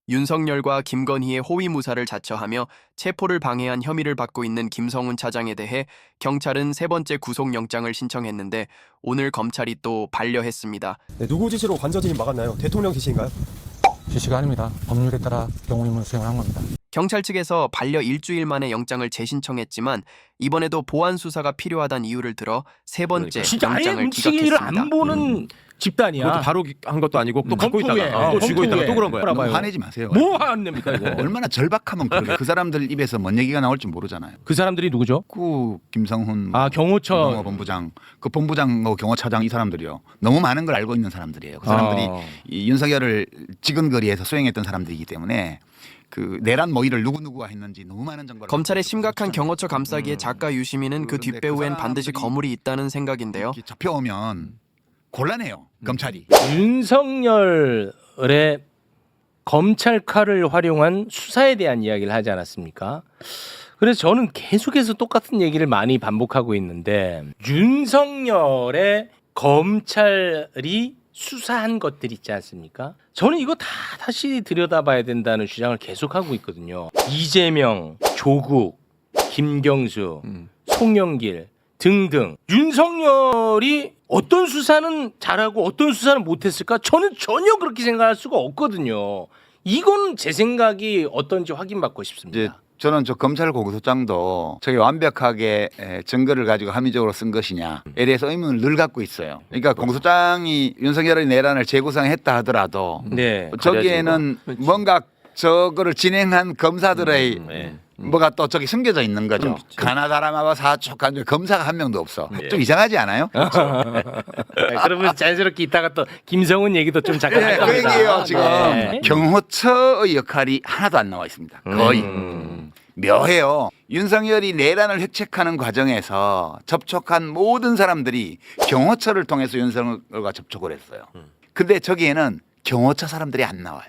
윤석열과 김건희의 호위무사를 자처하며 체포를 방해한 혐의를 받고 있는 김성훈 차장에 대해 경찰은 세 번째 구속영장을 신청했는데 오늘 검찰이 또 반려했습니다. 네, 누구 지시로 관저 진입 막았나요? 대통령 지시인가요? 지시가 아닙니다. 법률에 따라 경호임을 수행한 겁니다. 경찰 측에서 반려 일주일 만에 영장을 재신청했지만 이번에도 보완 수사가 필요하다는 이유를 들어 세 번째 진짜 아예 영장을 음식을 기각했습니다. 안 보는 집단이야. 그것도 바로 한 것도 아니고 또 갖고 검토에, 있다가 또 쥐고 있다가 또 그런 거야. 봐봐요. 화내지 마세요. 뭐 화냅니까 이거? 얼마나 절박하면 그래. 그 사람들 입에서 뭔 얘기가 나올지 모르잖아요. 그 사람들이 누구죠? 그 김성훈 경호처 본부장, 그 본부장하고 경호차장 이 사람들이요. 너무 많은 걸 알고 있는 사람들이에요. 그 사람들이 이 윤석열을 지근거리에서 수행했던 사람들이기 때문에 그 내란 모의를 누구가 했는지 너무 많은 정보를. 검찰의 심각한 경호처 감싸기에 작가 유시민은 그 그런데 뒷배후엔 그 반드시 사람들이 거물이 있다는 생각인데요. 이렇게 잡혀오면 곤란해요. 검찰이. 윤석열의 검찰 칼을 활용한 수사에 대한 이야기를 하지 않았습니까? 그래서 저는 계속해서 똑같은 얘기를 많이 반복하고 있는데 윤석열의 검찰이 수사한 것들 있지 않습니까? 저는 이거 다 다시 들여다봐야 된다는 주장을 계속하고 있거든요. 이재명, 조국, 김경수, 송영길 등등 윤석열이 어떤 수사는 잘하고 어떤 수사는 못했을까? 저는 전혀 그렇게 생각할 수가 없거든요. 이건 제 생각이 어떤지 확인받고 이제 싶습니다. 저는 저 검찰 공소장도 저게 완벽하게 증거를 가지고 합리적으로 쓴 것이냐에 대해서 의문을 늘 갖고 있어요. 그러니까 공소장이 윤석열의 내란을 재구성했다 하더라도 네. 저기에는 뭔가 저거를 진행한 검사들의 뭐가 또 저기 숨겨져 있는 거죠. 가나다라마와 사촉한 검사가 한 명도 없어. 좀 이상하지 않아요? 그러면 자연스럽게 있다가 또 김성훈 얘기도 좀 잠깐 할 네, 그 겁니다. 얘기예요. 지금 네. 경호처의 역할이 하나도 안 나와 있습니다. 거의 묘해요. 윤석열이 내란을 획책하는 과정에서 접촉한 모든 사람들이 경호처를 통해서 윤석열과 접촉을 했어요. 근데 저기에는 경호처 사람들이 안 나와요.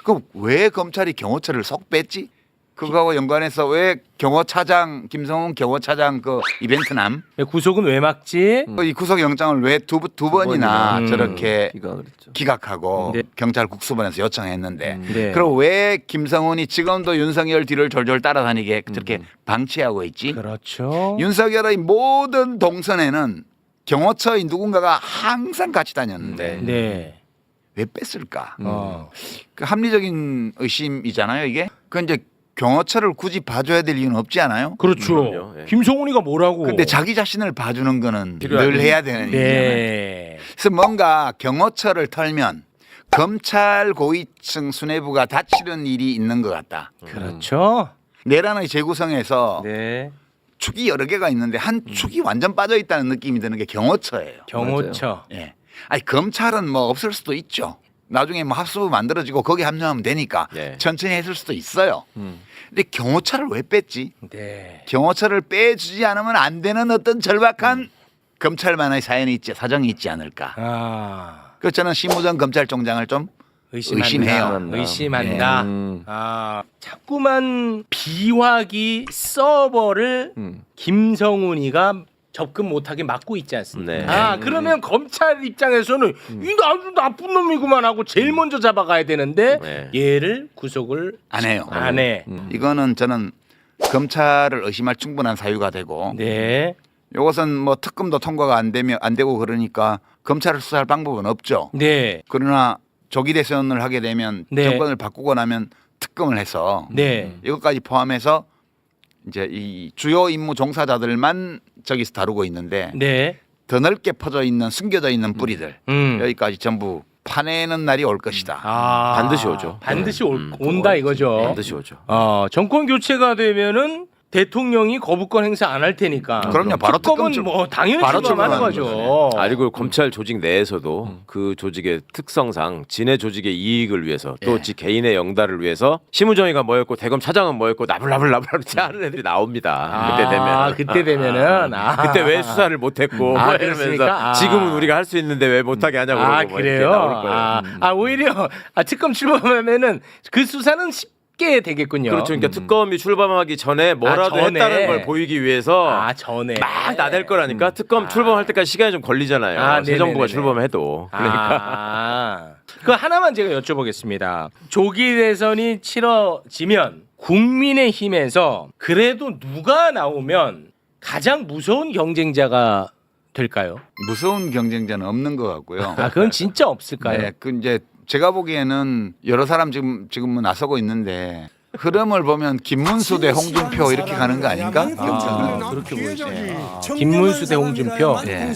그럼 왜 검찰이 경호처를 쏙 뺐지? 그거하고 연관해서 왜 경호차장 김성훈 경호차장 그 이벤트남 구속은 왜 막지? 이 구속영장을 왜 두 번이나 저렇게 그랬죠. 기각하고 네. 경찰 국수본에서 요청했는데 네. 그럼 왜 김성훈이 지금도 윤석열 뒤를 졸졸 따라다니게 저렇게 방치하고 있지? 그렇죠. 윤석열의 모든 동선에는 경호처의 누군가가 항상 같이 다녔는데 네. 왜 뺐을까? 그 합리적인 의심이잖아요, 이게. 그 이제 경호처를 굳이 봐줘야 될 이유는 없지 않아요? 그렇죠. 그럼요. 예. 김성훈이가 뭐라고? 근데 자기 자신을 봐주는 거는 필요하죠. 늘 해야 되는 일이잖아요. 네. 그래서 뭔가 경호처를 털면 검찰 고위층 수뇌부가 다치는 일이 있는 것 같다. 그렇죠. 내란의 재구성에서 네. 축이 여러 개가 있는데 한 축이 완전 빠져 있다는 느낌이 드는 게 경호처예요. 경호처. 예. 아니 검찰은 뭐 없을 수도 있죠. 나중에 뭐 합수부 만들어지고 거기 합류하면 되니까 네. 천천히 했을 수도 있어요. 근데 경호처를 왜 뺐지? 네. 경호처를 빼주지 않으면 안 되는 어떤 절박한 검찰만의 사연이 있지 사정이 있지 않을까. 아. 그래서 저는 심우정 검찰총장을 좀 의심해요. 의심한다. 네. 아, 자꾸만 비화기 서버를 김성훈이가 접근 못하게 막고 있지 않습니까? 네. 아, 그러면 검찰 입장에서는 이 아주 나쁜 놈이구만 하고 제일 먼저 잡아가야 되는데 네. 얘를 구속을 안 해요. 안 해. 이거는 저는 검찰을 의심할 충분한 사유가 되고 네. 이것은 뭐 특검도 통과가 안 되고 그러니까 검찰을 수사할 방법은 없죠. 네. 그러나 조기 대선을 하게 되면 네. 정권을 바꾸고 나면 특검을 해서 네. 이것까지 포함해서 이제 이 주요 임무 종사자들만 저기서 다루고 있는데 네. 더 넓게 퍼져 있는 숨겨져 있는 뿌리들 여기까지 전부 파내는 날이 올 것이다. 아, 반드시 오죠. 반드시 온다 이거죠. 반드시 오죠. 정권 교체가 되면은 대통령이 거부권 행사 안 할 테니까. 그럼요. 바로 특검은 특검 뭐 당연히 바로 출범하는 출범하는 거죠. 그리고 검찰 조직 내에서도 그 조직의 특성상 지네 조직의 이익을 위해서 또 지 개인의 영달을 위해서 심우정이가 뭐였고 대검 차장은 뭐였고 나불나불 하는 애들이 나옵니다. 그때 되면. 그때 되면은 그때 왜 수사를 못했고 뭐 이러면서 그렇습니까? 지금은 우리가 할 수 있는데 왜 못하게 하냐고 그러고 뭐 이렇게 그래요. 나올 거예요. 오히려 특검 출범하면은 그 수사는 찾게 되겠군요. 그렇죠. 그러니까 특검이 출범하기 전에 뭐라도 전에. 했다는 걸 보이기 위해서 전에 막 나댈 거라니까. 특검 출범할 때까지 시간이 좀 걸리잖아요. 새 정부가 네네네네. 출범해도. 그러니까 그 하나만 제가 여쭤보겠습니다. 조기 대선이 치러지면 국민의힘에서 그래도 누가 나오면 가장 무서운 경쟁자가 될까요? 무서운 경쟁자는 없는 것 같고요. 그건 진짜 없을까요? 네, 그 이제 제가 보기에는 여러 사람 지금은 나서고 있는데 흐름을 보면 김문수 대 홍준표 이렇게 가는 거 아닌가? 그렇게 보이세요. 김문수 대 홍준표. 네.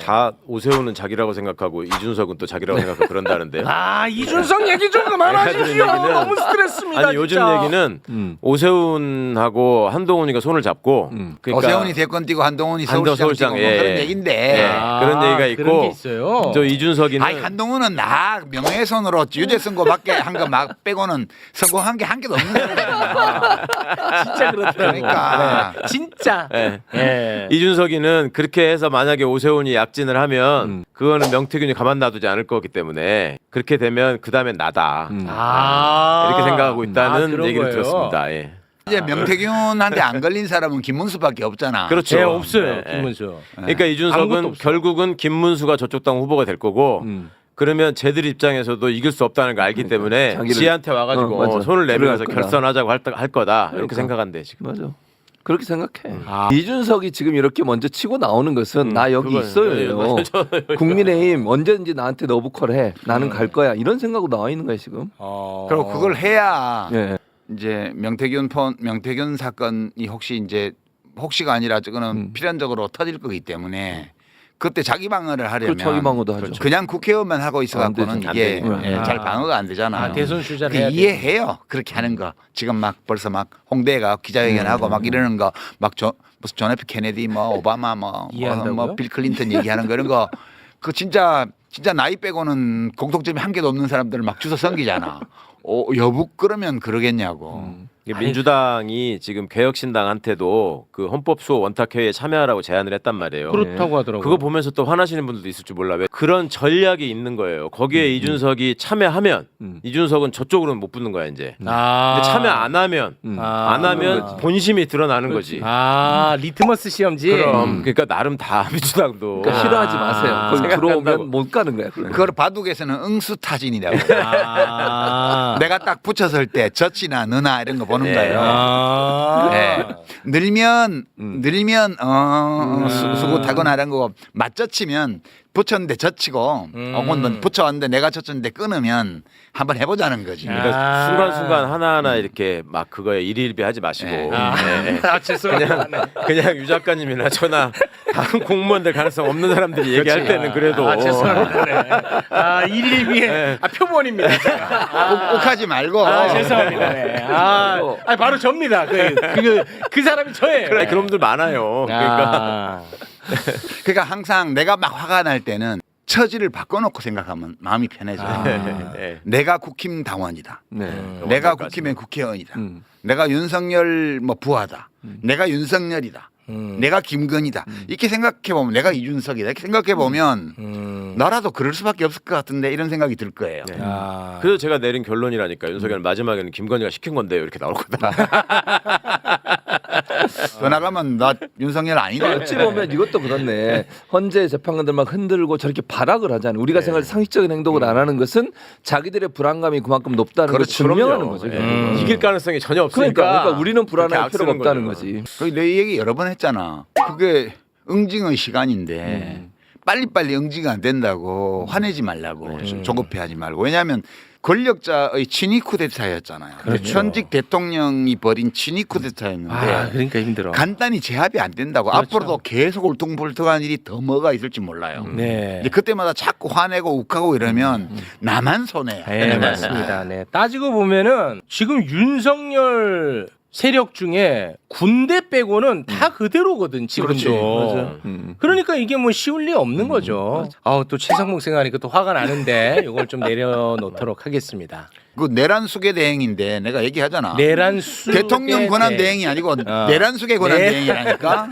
다 오세훈은 자기라고 생각하고 이준석은 또 자기라고 생각하고 그런다는데요. 이준석 얘기 좀 그만하십시오. 너무 스트레스입니다. 아니 요즘 진짜. 얘기는 오세훈하고 한동훈이가 손을 잡고 그러니까 오세훈이 대권 뛰고 한동훈이 서울시장 뛰고 뭐 그런 얘기인데 그런 얘기가 있고 그런 게 있어요. 저 이준석이는 아니 한동훈은 나 명예훼손으로 유죄 선고밖에 한 거 막 빼고는 성공한 게 한 개도 없는 거야. 진짜 그렇더라고. 그러니까. 네. 진짜. 예. 예. 이준석이는 그렇게 해서 만약에 오세훈이 약진을 하면 그거는 명태균이 가만 놔두지 않을 거기 때문에 그렇게 되면 그 다음엔 나다 이렇게 생각하고 있다는 그런 얘기를 거예요. 들었습니다. 예. 이제 명태균한테 안 걸린 사람은 김문수밖에 없잖아. 그렇죠. 네, 없어요. 예, 예. 김문수. 그러니까 아무것도 이준석은 없어. 결국은 김문수가 저쪽 당 후보가 될 거고 그러면 쟤들 입장에서도 이길 수 없다는 걸 알기 때문에 자기를- 지한테 와가지고 맞아. 손을 내밀어서 들어갈 거다. 결선하자고 할 거다 이렇게 그러니까. 생각한대 지금. 맞아. 그렇게 생각해. 이준석이 지금 이렇게 먼저 치고 나오는 것은 나 여기 그거예요. 있어요. 국민의힘 언제든지 나한테 너브콜해. 나는 갈 거야. 이런 생각으로 나와 있는 거야 지금. 그리고 그걸 해야 예. 이제 명태균 사건이 혹시가 아니라 저거는 필연적으로 터질 거기 때문에 그때 자기 방어를 하려면 그 자기 방어도 하죠. 그냥 국회의원만 하고 있어 갖고는 안 되죠. 이게 안 되죠. 잘 방어가 안 되잖아. 대선 주자를 그 해야 이해해요. 그렇게 하는 거. 지금 막 벌써 막 홍대가 기자회견하고 막 이러는 거 막 무슨 존 F 케네디 뭐 오바마 이해한다고요? 빌 클린턴 얘기하는 거 이런 거 그 진짜 나이 빼고는 공통점이 한 개도 없는 사람들을 막 주워 섬기잖아. 여북 그러면 그러겠냐고. 민주당이 지금 개혁신당한테도 그 헌법수호 원탁회의에 참여하라고 제안을 했단 말이에요. 그렇다고 하더라고요. 그거 보면서 또 화나시는 분들도 있을 줄 몰라. 왜 그런 전략이 있는 거예요. 거기에 이준석이 참여하면 이준석은 저쪽으로는 못 붙는 거야 이제. 근데 참여 안 하면 본심이 드러나는 거지. 리트머스 시험지. 그럼 그러니까 나름 다 민주당도 그러니까 싫어하지 마세요. 거기 생각한다고. 들어오면 못 가는 거야. 그러면. 그걸 바둑에서는 응수타진이라고. 내가 딱 붙였을 때 젖이나 느나 이런 거 보는 거예요. 네. 늘면 수고 타고나는 거 맞젖히면 붙였는데 젖히고 혹은 붙여왔는데 내가 젖혔는데 끊으면 한번 해보자는 거지. 그러니까 순간순간 하나하나 이렇게 막 그거에 일일비하지 마시고 죄송합니다. 그냥 유 작가님이나 저나 다른 공무원들 가능성 없는 사람들이 얘기할 때는 그래도 죄송합니다. 일일비에 표본입니다. 욱하지 말고. 죄송합니다. 네. 바로 접니다. 그 사람이 저예요. 그래, 그런 분들 많아요. 그러니까 그러니까 항상 내가 막 화가 날 때는 처지를 바꿔놓고 생각하면 마음이 편해져요. 네. 내가 국힘 당원이다. 네. 내가 국힘의 국회의원이다. 내가 윤석열 부하다. 내가 윤석열이다. 내가 김건희다. 이렇게 생각해보면 내가 이준석이다. 이렇게 생각해보면 나라도 그럴 수밖에 없을 것 같은데 이런 생각이 들 거예요. 그래서 제가 내린 결론이라니까 윤석열 마지막에는 김건희가 시킨 건데요 이렇게 나올 거다. 더 나가면 나 윤석열 아니다. 어찌 보면 이것도 그렇네. 헌재 재판관들 막 흔들고 저렇게 발악을 하잖아요. 우리가 생각할 상식적인 행동을 안 하는 것은 자기들의 불안감이 그만큼 높다는 걸 증명하는 거죠. 결국은. 이길 가능성이 전혀 없으니까. 그러니까 우리는 불안할 그렇게 필요가 악쓰는 없다는 거죠. 거지. 거기 내 얘기 여러 번 했잖아. 그게 응징의 시간인데 빨리빨리 응징이 안 된다고 화내지 말라고 조급해하지 말고. 왜냐하면 권력자의 친위 쿠데타였잖아요. 현직 대통령이 벌인 친위 쿠데타였는데 그러니까 힘들어. 간단히 제압이 안 된다고. 앞으로도 계속 울퉁불퉁한 일이 더 뭐가 있을지 몰라요. 네. 이제 그때마다 자꾸 화내고 욱하고 이러면 나만 손해야. 네, 맞습니다. 네. 따지고 보면은 지금 윤석열 세력 중에 군대 빼고는 다 그대로거든 지금도. 그러니까 이게 뭐 쉬울 리 없는 거죠. 또 최상목 생각하니까 또 화가 나는데 이걸 좀 내려놓도록 하겠습니다. 그 내란 수계 대행인데 내가 얘기하잖아. 내란수 대통령 권한 대행이 아니고 내란 수계 권한 대행이라니까.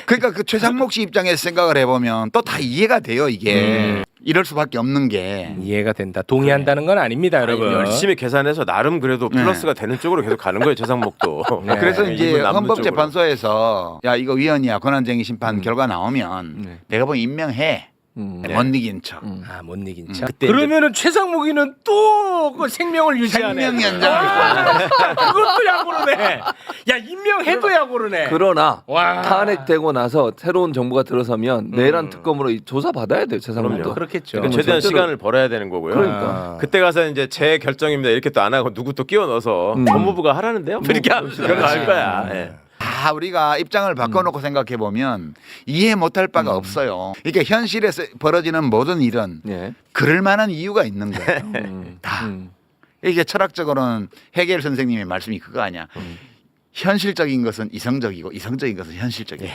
그러니까 그 최상목 씨 입장에서 생각을 해보면 또 다 이해가 돼요 이게. 이럴 수밖에 없는 게 이해가 된다. 동의한다는 건 아닙니다, 아니, 여러분. 열심히 계산해서 나름 그래도 네. 플러스가 되는 쪽으로 계속 가는 거예요. 재상목도. 네. 그래서 이제 이분 남는 헌법재판소에서 야 이거 위헌이야 권한쟁의 심판 결과 나오면 네. 내가 보면 임명해 못 이긴 척 아, 못 이긴 척. 그때 그러면은 최상목이는 또 그 생명을 유지하네. 생명 연장을 그것도 야구르네. 야, 임명해도 야구르네. 그러나 와. 탄핵되고 나서 새로운 정부가 들어서면 내란 특검으로 이 조사 받아야 돼요. 그럼요. 재산도. 그렇겠죠. 그러니까 최대한 절대로- 시간을 벌어야 되는 거고요. 그러니까. 그때 가서 이제 제 결정입니다. 이렇게 또 안 하고 누구 또 끼워 넣어서 법무부가 하라는데요. 이렇게 하면 그런 거할 거야. 예. 다 우리가 입장을 바꿔놓고 생각해 보면 이해 못할 바가 없어요. 그러니까 현실에서 벌어지는 모든 일은 예. 그럴 만한 이유가 있는 거예요. 다. 이게 철학적으로는 해겔 선생님의 말씀이 그거 아니야. 현실적인 것은 이성적이고 이성적인 것은 현실적이고.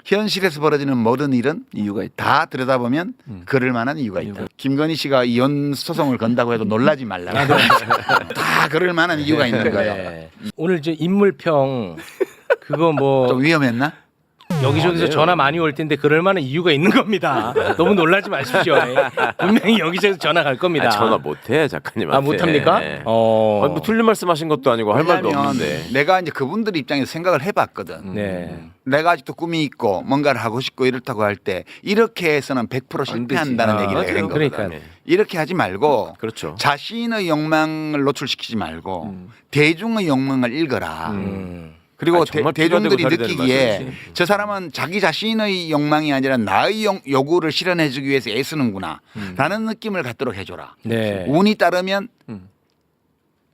현실에서 벌어지는 모든 일은 이유가 있다. 다 들여다보면 그럴 만한 이유가 있다. 김건희 씨가 이혼 소송을 건다고 해도 놀라지 말라. 다 그럴 만한 이유가 있는 거예요. 네. 오늘 저 인물평 그거 뭐 좀 위험했나? 여기저기서 전화 많이 올 텐데 그럴 만한 이유가 있는 겁니다. 너무 놀라지 마십시오. 분명히 여기저기서 전화 갈 겁니다. 아, 전화 못해 작가님한테. 아, 못합니까? 아니, 뭐 틀린 말씀하신 것도 아니고 할 말도 왜냐하면 없는데. 내가 이제 그분들 입장에서 생각을 해봤거든. 네. 내가 아직도 꿈이 있고 뭔가를 하고 싶고 이렇다고 할 때 이렇게 해서는 100% 실패한다는 아, 얘기를 한 거거든. 그러니까요. 이렇게 하지 말고 그렇죠. 자신의 욕망을 노출시키지 말고 대중의 욕망을 읽어라. 그리고 아, 정말 대중들이 피가 되고 살이 느끼기에 되는 저 사람은 자기 자신의 욕망이 아니라 나의 요구를 실현해주기 위해서 애쓰는구나 라는 느낌을 갖도록 해줘라. 네. 운이 따르면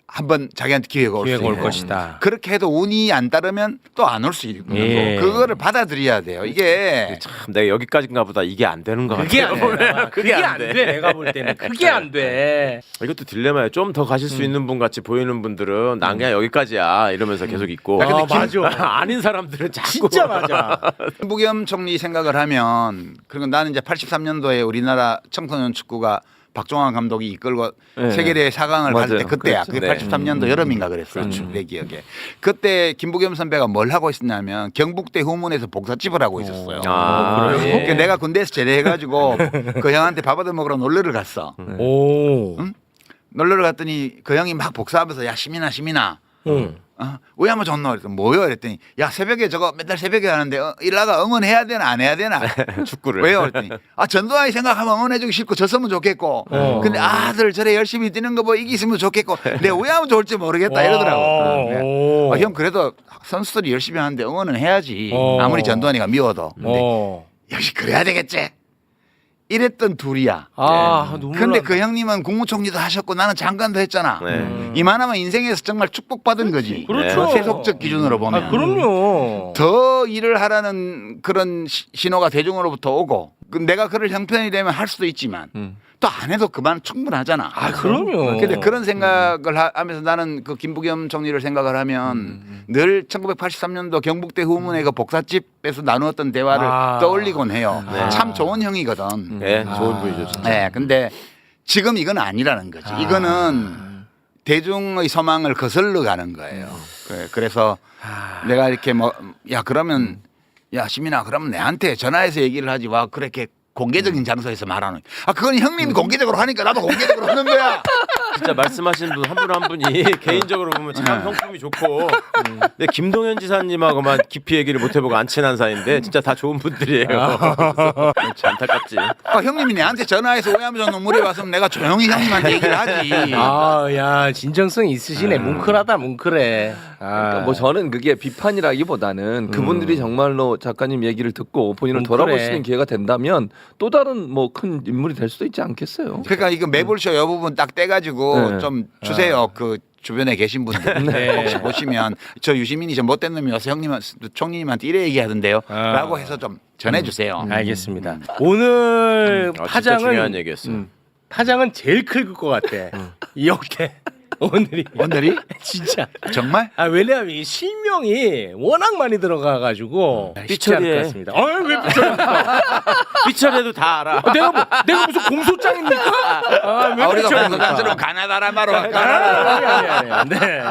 한번 자기한테 기회가 올 수 기회가 올 있고 것이다. 그렇게 해도 운이 안 따르면 또 안 올 수 있고 예. 그거를 받아들여야 돼요. 이게 참 내가 여기까지인가 보다 이게 안 되는 것 그게 같아요. 안 돼. 그게 안 돼. 내가 볼 때는 그게 안 돼. 이것도 딜레마예요. 좀 더 가실 수 있는 분 같이 보이는 분들은 난 그냥 여기까지야 이러면서 계속 있고. 아, 근데 맞아. 아닌 사람들은 자꾸 진짜 맞아. 김부겸 총리 생각을 하면 그리고 나는 이제 83년도에 우리나라 청소년 축구가 박종환 감독이 이끌고 네. 세계대회 4강을 갈 때 맞아요. 그때야. 그렇죠. 그게 네. 83년도 여름인가 그랬어요. 내 기억에. 그때 김부겸 선배가 뭘 하고 있었냐면 경북대 후문에서 복사집을 하고 있었어요. 아, 그래요? 예. 그러니까 내가 군대에서 제대해가지고 그 형한테 밥 얻어 먹으러 놀러를 갔어. 오. 놀러를 갔더니 그 형이 막 복사하면서 야 시민아 응. 왜 하면 좋노? 그랬더니 뭐요? 그랬더니 야 새벽에 저거 맨날 새벽에 하는데 일나가 응원해야 되나 안 해야 되나? 축구를. 왜요? 그랬더니 전두환이 생각하면 응원해주기 싫고 졌으면 좋겠고 근데 아들 저래 열심히 뛰는 거 뭐 이기 있으면 좋겠고 내가 왜 하면 좋을지 모르겠다 이러더라고. 오. 형 그래도 선수들이 열심히 하는데 응원은 해야지. 어. 아무리 전두환이가 미워도. 근데 어. 역시 그래야 되겠지. 이랬던 둘이야. 아, 눈물 근데 난다. 그 형님은 국무총리도 하셨고 나는 장관도 했잖아. 네. 이만하면 인생에서 정말 축복받은 거지. 그렇죠. 세속적 기준으로 보면. 아, 그럼요. 더 일을 하라는 그런 신호가 대중으로부터 오고 내가 그럴 형편이 되면 할 수도 있지만 또 안 해도 그만 충분하잖아. 아, 그럼요. 근데 그런 생각을 하면서 나는 그 김부겸 총리를 생각을 하면 늘 1983년도 경북대 후문의 그 복사집에서 나누었던 대화를 아. 떠올리곤 해요. 네. 참 좋은 형이거든. 네, 좋은 분이죠. 진짜. 네, 근데 지금 이건 아니라는 거지. 이거는 대중의 소망을 거슬러 가는 거예요. 그래서 내가 이렇게 뭐 야 그러면 야 시민아 그러면 내한테 전화해서 얘기를 하지 와 그렇게 공개적인 장소에서 말하는. 그건 형님이 공개적으로 하니까 나도 공개적으로 하는 거야. 진짜 말씀하신 분 한 분 한 분이 개인적으로 보면 참 성품이 좋고 근데 김동연 지사님하고만 깊이 얘기를 못 해보고 안 친한 사이인데 진짜 다 좋은 분들이에요. 그래서 참 안타깝지. 형님이 내한테 전화해서 오해하면서 눈물이 왔으면 내가 조용히 형님한테 얘기를 하지. 아, 야, 진정성 있으시네. 뭉클하다, 뭉클해. 그러니까 뭐 저는 그게 비판이라기보다는 그분들이 정말로 작가님 얘기를 듣고 본인을 그래. 돌아볼 수 있는 기회가 된다면 또 다른 뭐 큰 인물이 될 수도 있지 않겠어요. 그러니까 이거 매불쇼 이 부분 딱 떼가지고 네. 좀 주세요. 그 주변에 계신 분들 네. 혹시 보시면 저 유시민이 저 못된 놈이 와서 총리님한테 이래 얘기하던데요. 라고 해서 좀 전해주세요. 알겠습니다. 오늘 진짜 중요한 파장은 얘기였어요. 파장은 제일 클 것 같아. 이렇게 오늘이 진짜 정말? 왜냐하면 이 실명이 워낙 많이 들어가가지고 쉽지 않을 것 삐처리해. 같습니다. 왜 삐처리합니까? 삐처리도 다 알아. 내가 무슨 공소장입니까? 왜 우리가 삐처리합니까? 공소장처럼 가나다라 바로 아니. 네.